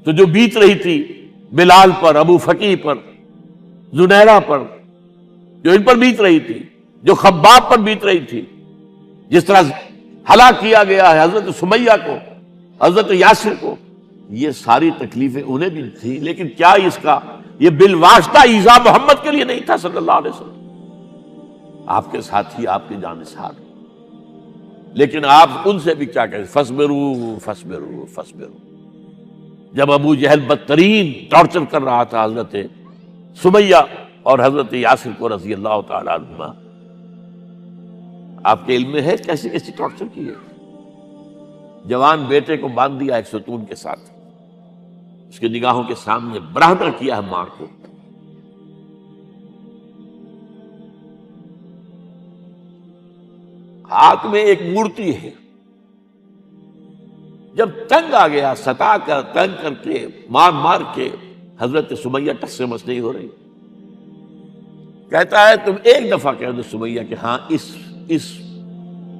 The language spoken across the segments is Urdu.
تو جو بیت رہی تھی بلال پر، ابو فقیہ پر، زنیرہ پر، جو ان پر بیت رہی تھی، جو خباب پر بیت رہی تھی، جس طرح ہلاک کیا گیا ہے حضرت سمیہ کو، حضرت یاسر کو، یہ ساری تکلیفیں انہیں بھی تھیں، لیکن کیا اس کا یہ بالواسطہ ایذا محمد کے لیے نہیں تھا صلی اللہ علیہ وسلم، آپ کے ساتھی، آپ کے جانثار، لیکن آپ ان سے بھی کیا کہیں، فصبروا فصبروا فصبروا۔ جب ابو جہل بدترین ٹارچر کر رہا تھا حضرت سمیہ اور حضرت یاسر کو رضی اللہ تعالی عنہما، آپ کے علم میں ہے کیسی کیسی ٹارچر کی ہے؟ جوان بیٹے کو باندھ دیا ایک ستون کے ساتھ، اس کی نگاہوں کے سامنے برہنہ کیا ہے ماں کو، ہاتھ میں ایک مورتی ہے، جب تنگ آ گیا، ستا کر تنگ کر کے مار مار کے حضرت سمیہ ٹس سے مس نہیں ہو رہی، کہتا ہے تم ایک دفعہ کہہ دو سمیہ کہ ہاں اس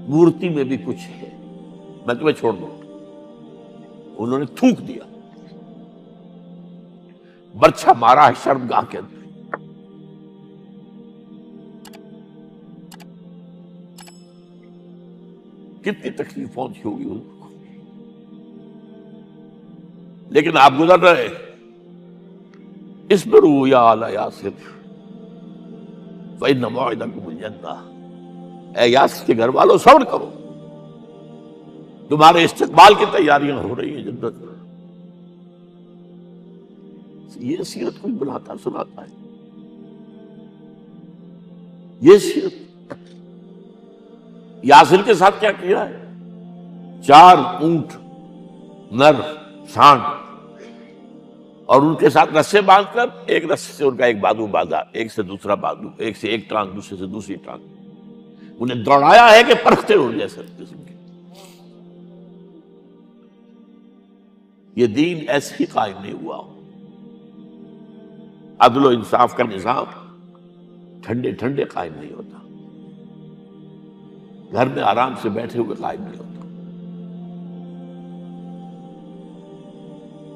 مورتی میں بھی کچھ ہے، میں تمہیں چھوڑ دوں۔ انہوں نے تھوک دیا، برچھا مارا ہے شرمگاہ کے اندر۔ کتنی تکلیف پہنچی ہوگی ان کو، لیکن آپ گزر رہے، اصبروا یا آل یاسر فإن موعدکم الجنہ، اے یاسر کے گھر والوں صبر کرو، تمہارے استقبال کی تیاریاں ہو رہی ہیں جنت میں۔ یہ سیرت کوئی بناتا سناتا ہے، یہ سیرت۔ یاسر کے ساتھ کیا کیا ہے؟ 4 اونٹ نر سانڈ، اور ان کے ساتھ رسے باندھ کر، ایک رسے سے ان کا ایک بازو باندھا، ایک سے دوسرا بازو، ایک سے ایک ٹانگ، دوسرے سے دوسری ٹانگ، انہیں دوڑایا ہے کہ پرکھتے ہو جیسے قسم کے۔ یہ دین ایسے ہی قائم نہیں ہوا، عدل و انصاف کا نظام ٹھنڈے ٹھنڈے قائم نہیں ہوتا، گھر میں آرام سے بیٹھے ہوئے قائم نہیں ہوتا۔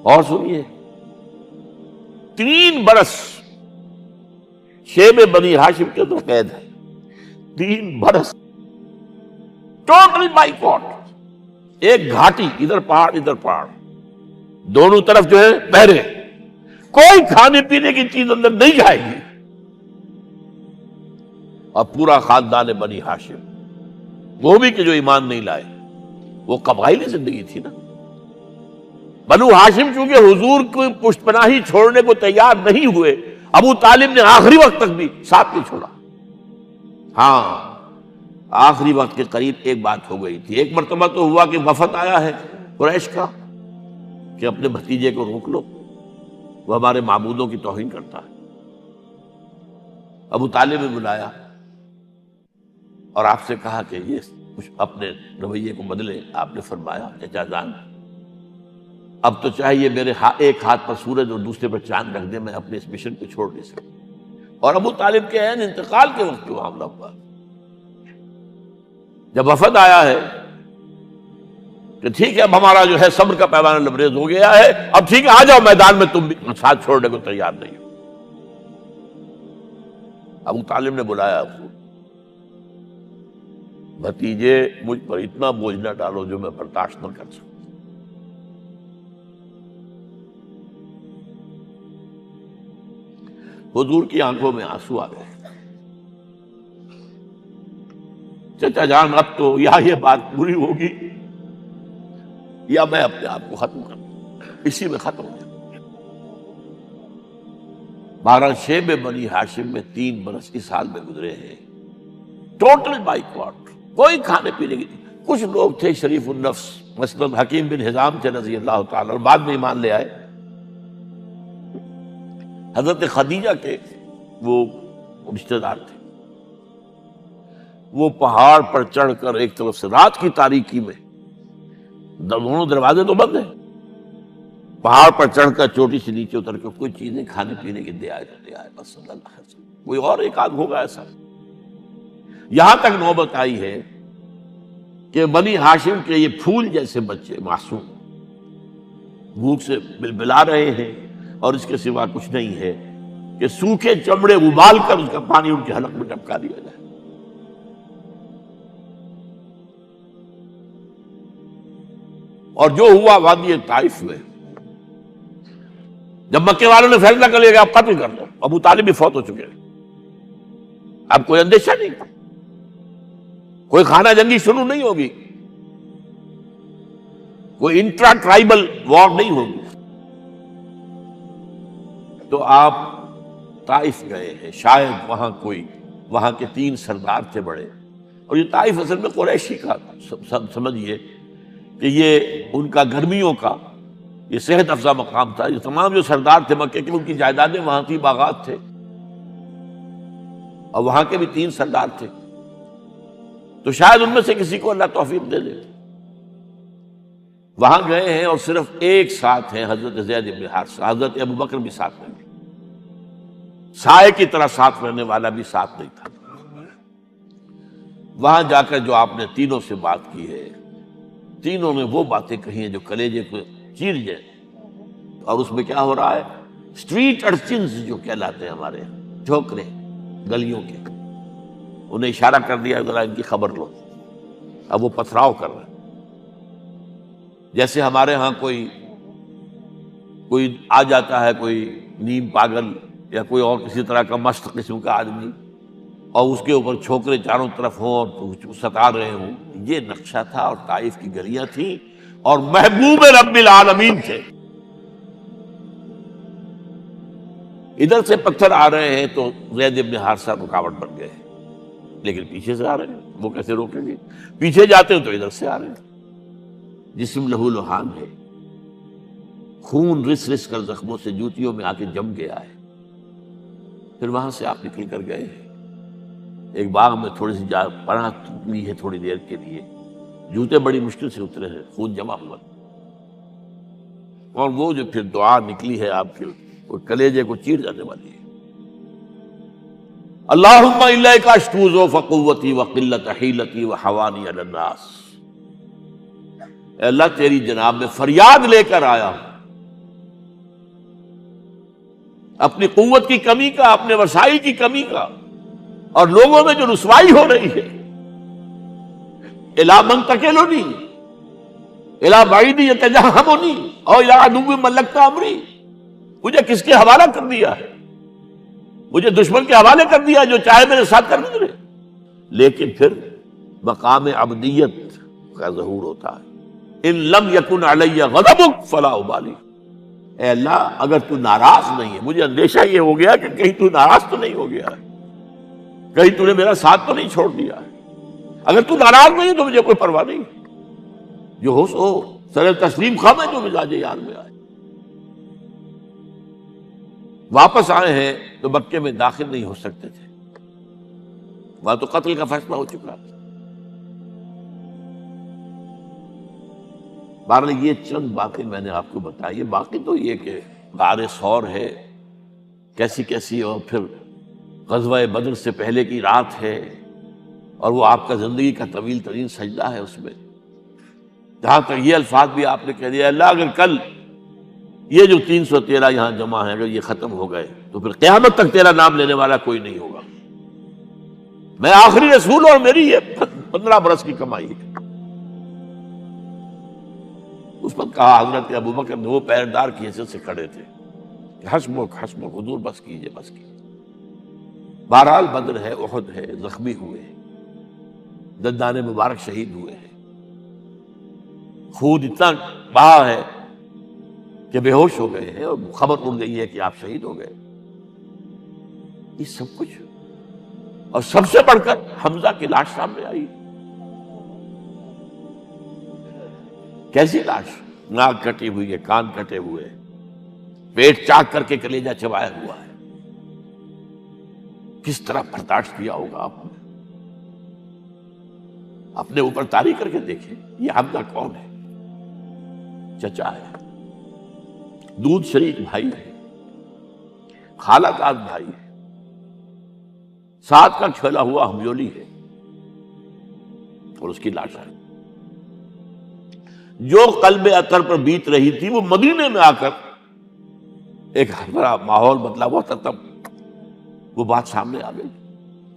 اور سنیے، 3 برس شیب بنی ہاشم کے اندر قید ہے، 3 برس ٹوٹل بائیکاٹ، ایک گھاٹی، ادھر پہاڑ ادھر پہاڑ، دونوں طرف جو ہے پہرے، کوئی کھانے پینے کی چیز اندر نہیں جائے گی، اور پورا خاندان بنی ہاشم، وہ بھی کہ جو ایمان نہیں لائے، وہ قبائلی زندگی تھی نا۔ بنو ہاشم چونکہ حضور کو پشت پناہی چھوڑنے کو تیار نہیں ہوئے، ابو طالب نے آخری وقت تک بھی ساتھ نہیں چھوڑا۔ ہاں، آخری وقت کے قریب ایک بات ہو گئی تھی، ایک مرتبہ تو ہوا کہ وفد آیا ہے قریش کا کہ اپنے بھتیجے کو روک لو، وہ ہمارے معبودوں کی توہین کرتا ہے۔ ابو طالب نے بلایا اور آپ سے کہا کہ یہ کچھ اپنے رویے کو بدلے۔ آپ نے فرمایا چچا جان، اب تو چاہیے میرے ایک ہاتھ پر سورج اور دوسرے پر چاند رکھ دے، میں اپنے اس مشن کو چھوڑ نہیں سکتا۔ اور ابو طالب کے عین انتقال کے وقت جو معاملہ ہوا، جب وفد آیا ہے کہ ٹھیک ہے اب ہمارا جو ہے صبر کا پیمانہ لبریز ہو گیا ہے، اب ٹھیک ہے آ جاؤ میدان میں، تم بھی ساتھ چھوڑنے کو تیار نہیں ہو۔ ابو طالب نے بلایا ابو، بھتیجے مجھ پر اتنا بوجھ نہ ڈالو جو میں برداشت نہ کر سکوں۔ حضور کی آنکھوں میں آنسو آ گئے۔ چچا جان، اب تو یا یہ بات پوری ہوگی یا میں اپنے آپ کو ختم کر دوں، اسی میں ختم ہو جائے۔ 12 شیب بنی ہاشم میں 3 برس اس حال میں گزرے ہیں، ٹوٹل بائیکاٹ، کوئی کھانے پینے کی۔ کچھ لوگ تھے شریف النفس، مثلاً حکیم بن حزام تھے رضی اللہ تعالیٰ، اور بعد میں ایمان لے آئے۔ حضرت خدیجہ کے وہ رشتہ دار تھے، وہ پہاڑ پر چڑھ کر ایک طرف سے رات کی تاریکی میں، دونوں دروازے تو بند ہیں، پہاڑ پر چڑھ کر چوٹی سے نیچے اتر کر کوئی چیزیں کھانے پینے کی دے آئے بس صلی اللہ علیہ وسلم۔ کوئی اور ایک آدھ ہوگا ایسا۔ یہاں تک نوبت آئی ہے کہ بنی ہاشم کے یہ پھول جیسے بچے معصوم بھوک سے بلبلا رہے ہیں، اور اس کے سوا کچھ نہیں ہے کہ سوکھے چمڑے ابال کر اس کا پانی ان کے حلق میں ٹپکا دیا جائے۔ اور جو ہوا وادی طائف میں، جب مکے والوں نے فیصلہ کر لیا کہ آپ قتل کر دو، ابو طالب بھی فوت ہو چکے ہیں، اب کوئی اندیشہ نہیں، کوئی خانہ جنگی شروع نہیں ہوگی، کوئی انٹرا ٹرائبل وار نہیں ہوگی، تو آپ طائف گئے ہیں۔ شاید وہاں کے 3 سردار تھے بڑے، اور یہ طائف اصل میں قریشی کا سمجھیے کہ یہ ان کا گرمیوں کا یہ صحت افزا مقام تھا۔ یہ تمام جو سردار تھے مکے کے، ان کی جائیدادیں وہاں تھی، باغات تھے، اور وہاں کے بھی 3 سردار تھے، تو شاید ان میں سے کسی کو اللہ توفیق دے دے۔ وہاں گئے ہیں اور صرف ایک ساتھ ہیں، حضرت زید بن حارثہ، حضرت ابوبکر بھی ساتھ میں، سائے کی طرح ساتھ رہنے والا بھی ساتھ نہیں تھا۔ وہاں جا کر جو آپ نے تینوں سے بات کی ہے، تینوں نے وہ باتیں کہی ہیں جو کلیجے کو چیر جائے، اور اس میں کیا ہو رہا ہے، اسٹریٹ ارچنز جو کہلاتے ہیں ہمارے یہاں، جھوکرے گلیوں کے، انہیں اشارہ کر دیا ذرا ان کی خبر لو، اب وہ پتھراؤ کر رہے ہیں۔ جیسے ہمارے ہاں کوئی آ جاتا ہے، کوئی نیم پاگل یا کوئی اور کسی طرح کا مست قسم کا آدمی، اور اس کے اوپر چھوکرے چاروں طرف ہوں اور ستا رہے ہوں، یہ نقشہ تھا، اور طائف کی گلیاں تھیں، اور محبوب رب العالمین تھے۔ ادھر سے پتھر آ رہے ہیں تو زید بن حارثہ رکاوٹ بن گئے، لیکن پیچھے سے آ رہے ہیں، وہ کیسے روکیں گے؟ پیچھے جاتے ہیں تو ادھر سے آ رہے ہیں۔ جسم لہو لہان ہے، خون رس رس کر زخموں سے جوتیوں میں آ کے جم گیا ہے۔ پھر وہاں سے آپ نکل کر گئے ہیں، ایک باغ میں تھوڑی سی پناہ لی ہے تھوڑی دیر کے لیے، جوتے بڑی مشکل سے اترے ہیں، خون جمع ہوا، اور وہ جو پھر دعا نکلی ہے آپ کے، وہ کلیجے کو چیر جانے والی ہے۔ اللہم الیک اشکو ضعف قوتی وقلت حیلتی وحوانی علی الناس، اے اللہ تیری جناب میں فریاد لے کر آیا ہوں، اپنی قوت کی کمی کا، اپنے وسائل کی کمی کا، اور لوگوں میں جو رسوائی ہو رہی ہے، الی من تکلنی الی بعید یتجہمنی او الی عدو ملکت امری، مجھے کس کے حوالہ کر دیا ہے؟ مجھے دشمن کے حوالے کر دیا، جو چاہے میرے ساتھ کر گزرے۔ لیکن پھر مقام عبدیت کا ظہور ہوتا ہے، ان لم یکن علی غضبک فلا ابالی، اے اللہ اگر تو ناراض نہیں ہے، مجھے اندیشہ یہ ہو گیا کہ کہیں تو ناراض تو نہیں ہو گیا ہے، کہیں تو نے میرا ساتھ تو نہیں چھوڑ دیا ہے، اگر تو ناراض نہیں ہے تو مجھے کوئی پرواہ نہیں، جو ہو سو سر تسلیم خم ہے جو مزاج یار میں آئے۔ واپس آئے ہیں تو مکے میں داخل نہیں ہو سکتے تھے، وہاں تو قتل کا فیصلہ ہو چکا تھا۔ بہرحال یہ چند باتیں میں نے آپ کو بتائی، باقی تو یہ کہ غار ثور ہے کیسی کیسی، اور پھر غزوہ بدر سے پہلے کی رات ہے، اور وہ آپ کا زندگی کا طویل ترین سجدہ ہے، اس میں جہاں تک یہ الفاظ بھی آپ نے کہہ دیا، اللہ اگر کل یہ جو 313 یہاں جمع ہیں اگر یہ ختم ہو گئے تو پھر قیامت تک تیرا نام لینے والا کوئی نہیں ہوگا، میں آخری رسول اور میری یہ 15 برس کی کمائی ہے۔ اس وقت کہا حضرت ابوبکر نے، وہ پہردار کی حیثیت سے کھڑے تھے، کہ حسبک حسبک حضور بس کیجئے بس کیجئے۔ بہرحال بدر ہے، احد ہے، زخمی ہوئے ہیں، دندان مبارک شہید ہوئے ہیں، خون اتنا بہا ہے کہ بے ہوش ہو گئے ہیں، اور خبر اڑ گئی ہے کہ آپ شہید ہو گئے۔ یہ سب کچھ، اور سب سے بڑھ کر حمزہ کی لاش سامنے آئی۔ کیسی لاش؟ ناک کٹی ہوئی ہے، کان کٹے ہوئے، پیٹ چاک کر کے کلیجہ چبایا ہوا ہے، کس طرح برداشت کیا ہوگا آپ نے؟ اپنے اوپر طاری کر کے دیکھیں، یہ حمزہ کون ہے؟ چچا ہے، دودھ شریک بھائی ہے، خالہ داد بھائی ہے، ساتھ کا کھیلا ہوا ہمجولی ہے، اور اس کی لاش ہے۔ جو قلب اطہر پر بیت رہی تھی وہ مدینے میں آ کر ایک بڑا ماحول بدلا ہوا تھا، تب وہ بات سامنے آ گئی.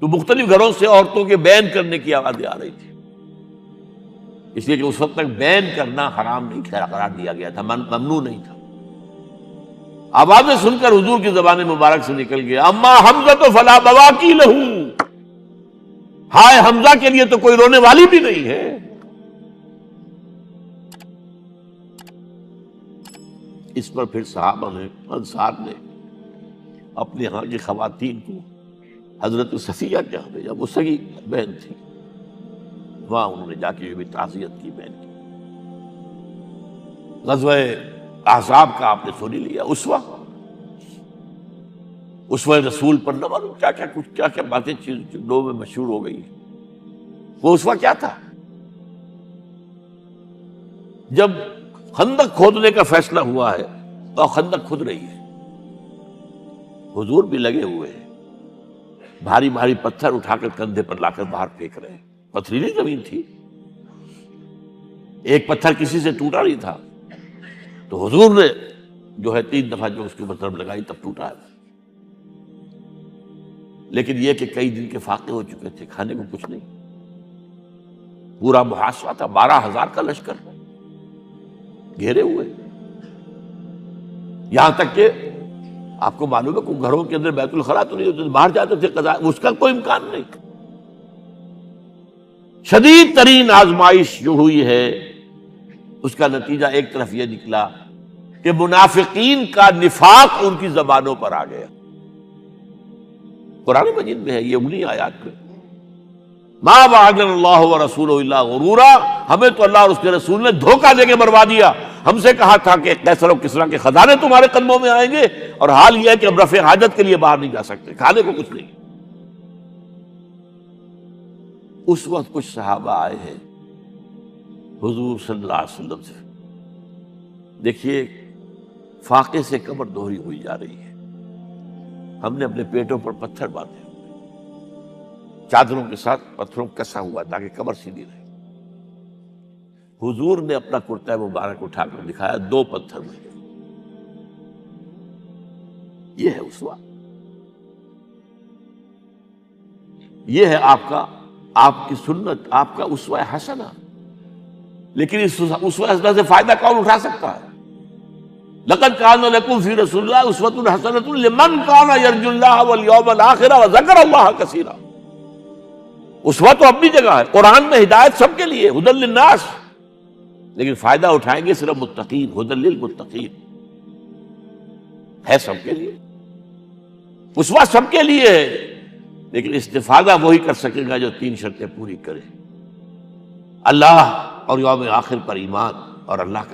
تو مختلف گھروں سے عورتوں کے بین کرنے کی آوازیں آ رہی تھی، اس لیے کہ اس وقت تک بین کرنا حرام نہیں قرار دیا گیا تھا، ممنوع نہیں تھا. آوازیں سن کر حضور کی زبان مبارک سے نکل گیا اما حمزہ تو فلا بواکی لہو، ہائے حمزہ کے لیے تو کوئی رونے والی بھی نہیں ہے. اس پر پھر صحابہ نے، انصار نے اپنے ہاں کی خواتین کو حضرت صفیہ کے یہاں بھیجا، وہ سگی بہن تھی، وہاں انہوں نے جا کے یہ بھی تعزیت کی بہن کی. غزوہ احزاب کا آپ نے سن لیا، اسوہ رسول پر نہ معلوم کیا کیا باتیں لوگوں میں مشہور ہو گئی. وہ اسوہ کیا تھا؟ جب خندق کھودنے کا فیصلہ ہوا ہے اور خندق کھود رہی ہے، حضور بھی لگے ہوئے ہیں، بھاری بھاری پتھر اٹھا کر کندھے پر لا کر باہر پھینک رہے ہیں. پتھریلی زمین تھی، ایک پتھر کسی سے ٹوٹا نہیں تھا، تو حضور نے جو ہے 3 دفعہ جو اس کے اوپر ضرب لگائی تب ٹوٹا ہے. لیکن یہ کہ کئی دن کے فاقے ہو چکے تھے، کھانے کو کچھ نہیں، پورا محاصرہ تھا، 12,000 کا لشکر گھیرے ہوئے. یہاں تک کہ آپ کو معلوم ہے کہ گھروں کے اندر بیت الخلا تو نہیں ہوتے، باہر جاتے تھے قضاء، اس کا کوئی امکان نہیں. شدید ترین آزمائش جو ہوئی ہے اس کا نتیجہ ایک طرف یہ نکلا کہ منافقین کا نفاق ان کی زبانوں پر آ گیا. قرآن مجید میں ہے یہ انہی آیات میں، ما وعدنا اللہ ورسولہ الا غرورا، ہمیں تو اللہ اور اس کے رسول نے دھوکہ دے کے مروا دیا. ہم سے کہا تھا کہ قیصر و کسریٰ کے خزانے تمہارے قدموں میں آئیں گے، اور حال یہ ہے کہ اب رفع حاجت کے لیے باہر نہیں جا سکتے، کھانے کو کچھ نہیں. اس وقت کچھ صحابہ آئے ہیں حضور صلی اللہ علیہ وسلم سے، دیکھیے فاقے سے کمر دوہری ہوئی جا رہی ہے، ہم نے اپنے پیٹوں پر پتھر باندھے، چادروں کے ساتھ پتھروں کسا ہوا تاکہ کمر سیدھی رہے. حضور نے اپنا کرتا مبارک اٹھا کر دکھایا، 2 پتھر ملے. یہ ہے اسوہ، یہ ہے آپ کی سنت، آپ کا اسوہ حسنہ. لیکن اس اسوہ حسنہ سے فائدہ کون اٹھا سکتا ہے؟ لقد کان لکم فی رسول اللہ اسوۃ حسنۃ لمن کان یرجو اللہ والیوم الآخر وذکر اللہ کثیرا. اسوہ تو اپنی جگہ ہے، قرآن میں ہدایت سب کے لیے، ھدی للناس، لیکن فائدہ اٹھائیں گے صرف متقین، ھدی للمتقین ہے سب کے لیے. اسوہ سب کے لیے ہے، لیکن استفادہ وہی کر سکے گا جو 3 شرطیں پوری کرے: اللہ اور یوم آخر پر ایمان اور اللہ کا